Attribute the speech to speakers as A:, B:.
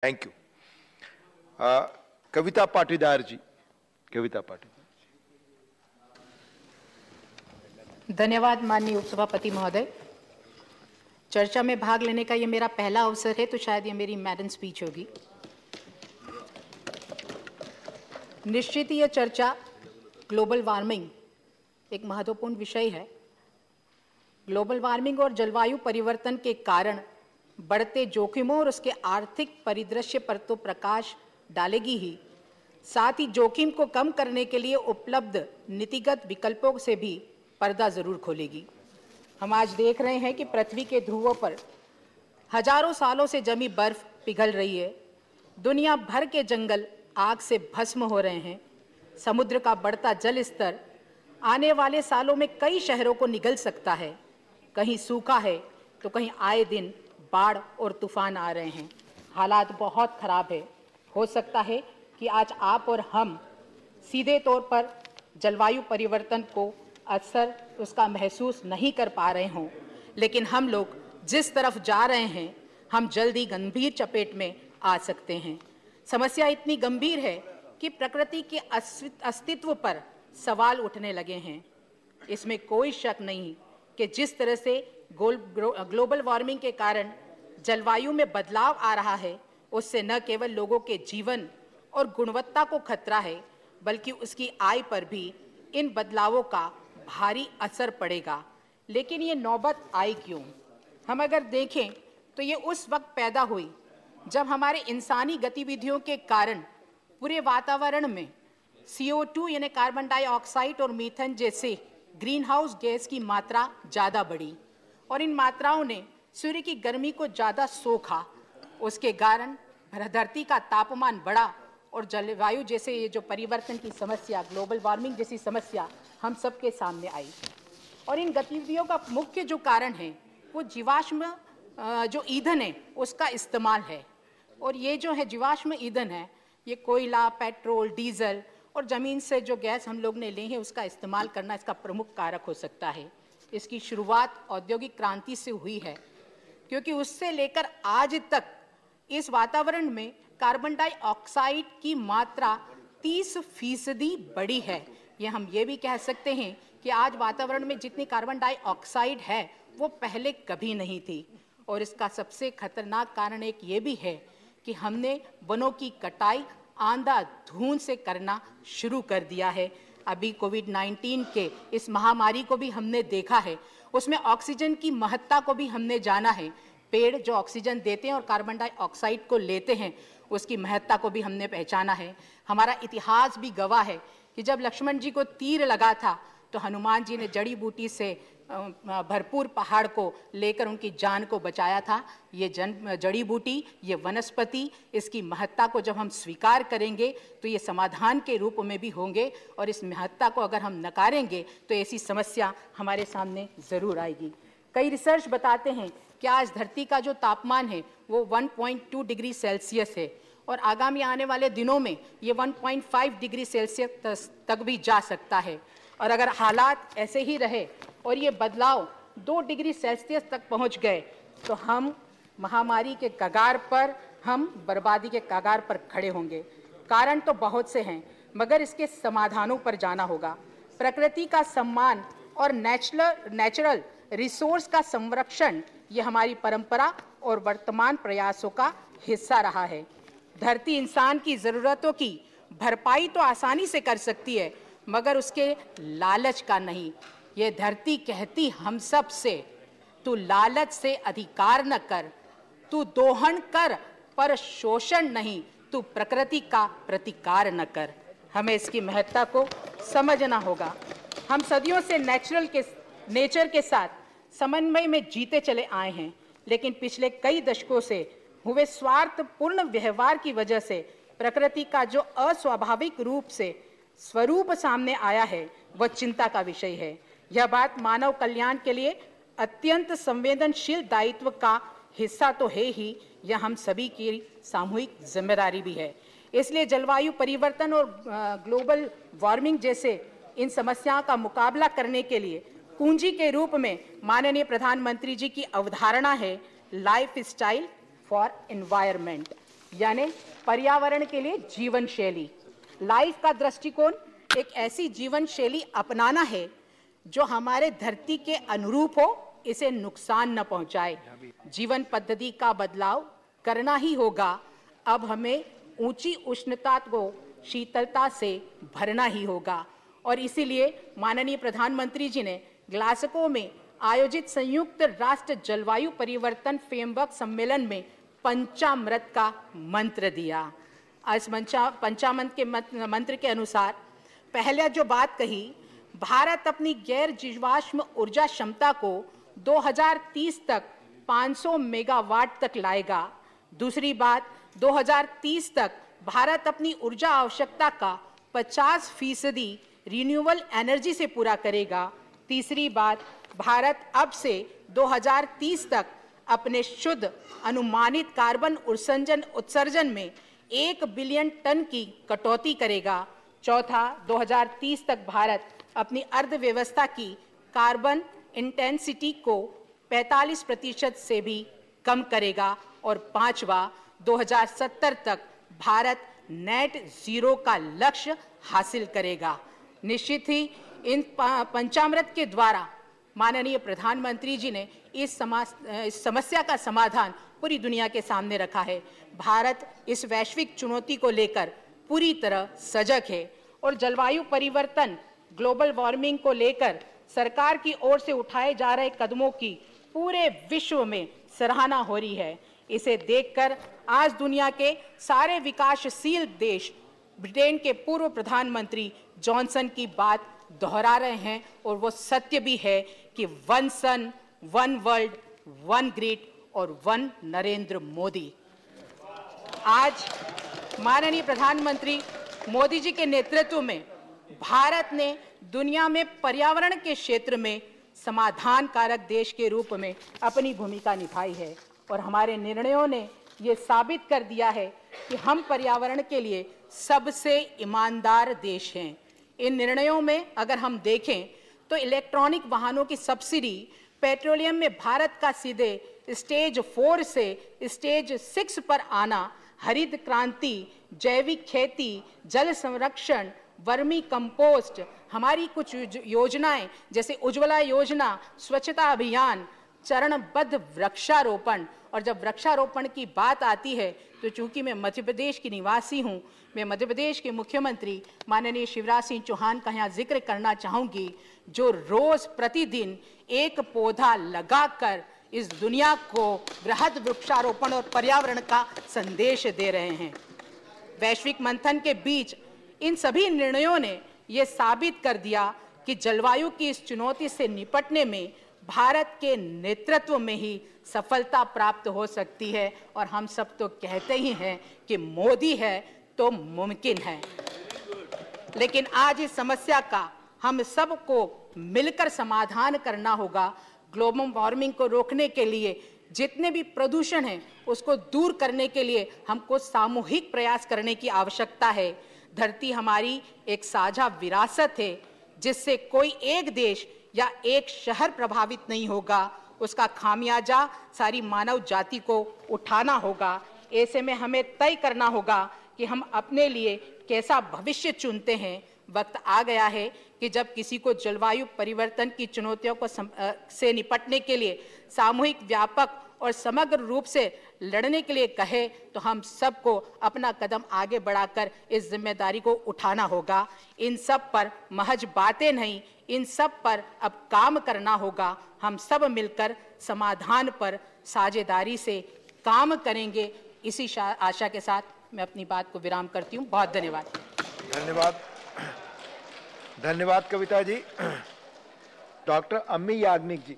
A: Thank you. Kavita Patidar ji. Kavita Patidar.
B: धन्यवाद माननीय उपसभापति महोदय। चर्चा में भाग लेने का ये मेरा पहला अवसर है, तो शायद ये मेरी मैडन स्पीच होगी। निश्चित ही यह चर्चा ग्लोबल वार्मिंग एक महत्वपूर्ण विषय है। ग्लोबल वार्मिंग और जलवायु परिवर्तन के कारण बढ़ते जोखिमों और उसके आर्थिक परिदृश्य पर तो प्रकाश डालेगी ही, साथ ही जोखिम को कम करने के लिए उपलब्ध नीतिगत विकल्पों से भी पर्दा जरूर खोलेगी। हम आज देख रहे हैं कि पृथ्वी के ध्रुवों पर हजारों सालों से जमी बर्फ पिघल रही है। दुनिया भर के जंगल आग से भस्म हो रहे हैं। समुद्र का बढ़ता जल स्तर आने वाले सालों में कई शहरों को निगल सकता है। कहीं सूखा है तो कहीं आए दिन बाढ़ और तूफान आ रहे हैं। हालात बहुत खराब है। हो सकता है कि आज आप और हम सीधे तौर पर जलवायु परिवर्तन को असर उसका महसूस नहीं कर पा रहे हों, लेकिन हम लोग जिस तरफ जा रहे हैं, हम जल्दी गंभीर चपेट में आ सकते हैं। समस्या इतनी गंभीर है कि प्रकृति के अस्तित्व पर सवाल उठने लगे हैं। इसमें कोई शक नहीं कि जिस तरह से ग्लोबल वार्मिंग के कारण जलवायु में बदलाव आ रहा है, उससे न केवल लोगों के जीवन और गुणवत्ता को खतरा है, बल्कि उसकी आय पर भी इन बदलावों का भारी असर पड़ेगा। लेकिन ये नौबत आई क्यों? हम अगर देखें तो ये उस वक्त पैदा हुई जब हमारे इंसानी गतिविधियों के कारण पूरे वातावरण में CO2 यानी कार्बन डाइऑक्साइड और मीथेन जैसे ग्रीन हाउस गैस की मात्रा ज़्यादा बढ़ी और इन मात्राओं ने सूर्य की गर्मी को ज़्यादा सोखा। उसके कारण धरती का तापमान बढ़ा और जलवायु जैसे ये जो परिवर्तन की समस्या, ग्लोबल वार्मिंग जैसी समस्या हम सबके सामने आई। और इन गतिविधियों का मुख्य जो कारण है वो जीवाश्म जो ईंधन है उसका इस्तेमाल है। और ये जो है जीवाश्म ईंधन है, ये कोयला, पेट्रोल, डीजल और ज़मीन से जो गैस हम लोग ने ली है उसका इस्तेमाल करना इसका प्रमुख कारक हो सकता है। इसकी शुरुआत औद्योगिक क्रांति से हुई है, क्योंकि उससे लेकर आज तक इस वातावरण में कार्बन डाइऑक्साइड की मात्रा 30% बढ़ी है। हम ये भी कह सकते हैं कि आज वातावरण में जितनी कार्बन डाइऑक्साइड है वो पहले कभी नहीं थी। और इसका सबसे खतरनाक कारण एक ये भी है कि हमने वनों की कटाई अंधाधुंध से करना शुरू कर दिया है। अभी कोविड-19 के इस महामारी को भी हमने देखा है, उसमें ऑक्सीजन की महत्ता को भी हमने जाना है। पेड़ जो ऑक्सीजन देते हैं और कार्बन डाइऑक्साइड को लेते हैं, उसकी महत्ता को भी हमने पहचाना है। हमारा इतिहास भी गवाह है कि जब लक्ष्मण जी को तीर लगा था तो हनुमान जी ने जड़ी बूटी से भरपूर पहाड़ को लेकर उनकी जान को बचाया था। ये जड़ी बूटी, ये वनस्पति, इसकी महत्ता को जब हम स्वीकार करेंगे तो ये समाधान के रूप में भी होंगे, और इस महत्ता को अगर हम नकारेंगे तो ऐसी समस्या हमारे सामने ज़रूर आएगी। कई रिसर्च बताते हैं कि आज धरती का जो तापमान है वो 1.2 डिग्री सेल्सियस है और आगामी आने वाले दिनों में ये 1.5 डिग्री सेल्सियस तक भी जा सकता है। और अगर हालात ऐसे ही रहे और ये बदलाव 2 डिग्री सेल्सियस तक पहुंच गए तो हम महामारी के कगार पर, हम बर्बादी के कगार पर खड़े होंगे। कारण तो बहुत से हैं, मगर इसके समाधानों पर जाना होगा। प्रकृति का सम्मान और नेचुरल रिसोर्स का संरक्षण ये हमारी परंपरा और वर्तमान प्रयासों का हिस्सा रहा है। धरती इंसान की ज़रूरतों की भरपाई तो आसानी से कर सकती है, मगर उसके लालच का नहीं। ये धरती कहती हम सब से, तू लालच से अधिकार न कर, तू दोहन कर पर शोषण नहीं, तू प्रकृति का प्रतिकार न कर। हमें इसकी महत्ता को समझना होगा। हम सदियों से नेचर के साथ समन्वय में जीते चले आए हैं, लेकिन पिछले कई दशकों से हुए स्वार्थपूर्ण व्यवहार की वजह से प्रकृति का जो अस्वाभाविक रूप से स्वरूप सामने आया है वह चिंता का विषय है। यह बात मानव कल्याण के लिए अत्यंत संवेदनशील दायित्व का हिस्सा तो है ही, यह हम सभी की सामूहिक जिम्मेदारी भी है। इसलिए जलवायु परिवर्तन और ग्लोबल वार्मिंग जैसे इन समस्याओं का मुकाबला करने के लिए कुंजी के रूप में माननीय प्रधानमंत्री जी की अवधारणा है लाइफ स्टाइल फॉर एनवायरनमेंट। यानी पर्यावरण के लिए जीवन शैली। लाइफ का दृष्टिकोण एक ऐसी जीवन शैली अपनाना है जो हमारे धरती के अनुरूप हो, इसे नुकसान न पहुंचाए। जीवन पद्धति का बदलाव करना ही होगा। अब हमें ऊंची उष्णता को शीतलता से भरना ही होगा और इसीलिए माननीय प्रधानमंत्री जी ने ग्लासगो में आयोजित संयुक्त राष्ट्र जलवायु परिवर्तन फ्रेमवर्क सम्मेलन में पंचामृत का मंत्र दिया। इस पंचामृत के मंत्र के अनुसार पहले जो बात कही, भारत अपनी गैर जीवाश्म ऊर्जा क्षमता को 2030 तक 500 मेगावाट तक लाएगा। दूसरी बात, 2030 तक भारत अपनी ऊर्जा आवश्यकता का 50% रिन्यूएबल एनर्जी से पूरा करेगा। तीसरी बात, भारत अब से 2030 तक अपने शुद्ध अनुमानित कार्बन उत्सर्जन में 1 बिलियन टन की कटौती करेगा। चौथा, 2030 तक भारत अपनी अर्थव्यवस्था की कार्बन इंटेंसिटी को 45% से भी कम करेगा। और पांचवा, 2070 तक भारत नेट जीरो का लक्ष्य हासिल करेगा। निश्चित ही इन पंचामृत के द्वारा माननीय प्रधानमंत्री जी ने इस समस्या का समाधान पूरी दुनिया के सामने रखा है। भारत इस वैश्विक चुनौती को लेकर पूरी तरह सजग है और जलवायु परिवर्तन, ग्लोबल वार्मिंग को लेकर सरकार की ओर से उठाए जा रहे कदमों की पूरे विश्व में सराहना हो रही है। इसे देखकर आज दुनिया के सारे विकासशील देश ब्रिटेन के पूर्व प्रधानमंत्री जॉनसन की बात दोहरा रहे हैं और वो सत्य भी है कि 1 सन, 1 वर्ल्ड, 1 ग्रिड और 1 नरेंद्र मोदी। आज माननीय प्रधानमंत्री मोदी जी के नेतृत्व में भारत ने दुनिया में पर्यावरण के क्षेत्र में समाधान कारक देश के रूप में अपनी भूमिका निभाई है और हमारे निर्णयों ने ये साबित कर दिया है कि हम पर्यावरण के लिए सबसे ईमानदार देश हैं। इन निर्णयों में अगर हम देखें तो इलेक्ट्रॉनिक वाहनों की सब्सिडी, पेट्रोलियम में भारत का सीधे स्टेज 4 से स्टेज 6 पर आना, हरित क्रांति, जैविक खेती, जल संरक्षण, वर्मी कंपोस्ट, हमारी कुछ योजनाएं जैसे उज्ज्वला योजना, स्वच्छता अभियान, चरणबद्ध वृक्षारोपण। और जब वृक्षारोपण की बात आती है तो चूंकि मैं मध्य प्रदेश की निवासी हूं, मैं मध्य प्रदेश के मुख्यमंत्री माननीय शिवराज सिंह चौहान का यहाँ जिक्र करना चाहूंगी, जो रोज प्रतिदिन एक पौधा लगाकर इस दुनिया को बृहद वृक्षारोपण और पर्यावरण का संदेश दे रहे हैं। वैश्विक मंथन के बीच इन सभी निर्णयों ने ये साबित कर दिया कि जलवायु की इस चुनौती से निपटने में भारत के नेतृत्व में ही सफलता प्राप्त हो सकती है और हम सब तो कहते ही हैं कि मोदी है तो मुमकिन है। लेकिन आज इस समस्या का हम सबको मिलकर समाधान करना होगा। ग्लोबल वार्मिंग को रोकने के लिए जितने भी प्रदूषण हैं उसको दूर करने के लिए हमको सामूहिक प्रयास करने की आवश्यकता है। धरती हमारी एक साझा विरासत है जिससे कोई एक देश या एक शहर प्रभावित नहीं होगा, उसका खामियाजा सारी मानव जाति को उठाना होगा। ऐसे में हमें तय करना होगा कि हम अपने लिए कैसा भविष्य चुनते हैं। वक्त आ गया है कि जब किसी को जलवायु परिवर्तन की चुनौतियों को से निपटने के लिए सामूहिक, व्यापक और समग्र रूप से लड़ने के लिए कहे तो हम सबको अपना कदम आगे बढ़ाकर इस जिम्मेदारी को उठाना होगा। इन सब पर महज बातें नहीं, इन सब पर अब काम करना होगा। हम सब मिलकर समाधान पर साझेदारी से काम करेंगे। इसी आशा के साथ मैं अपनी बात को विराम करती हूँ। बहुत धन्यवाद।
A: धन्यवाद, धन्यवाद कविता जी। डॉक्टर अम्मी याग्निक जी।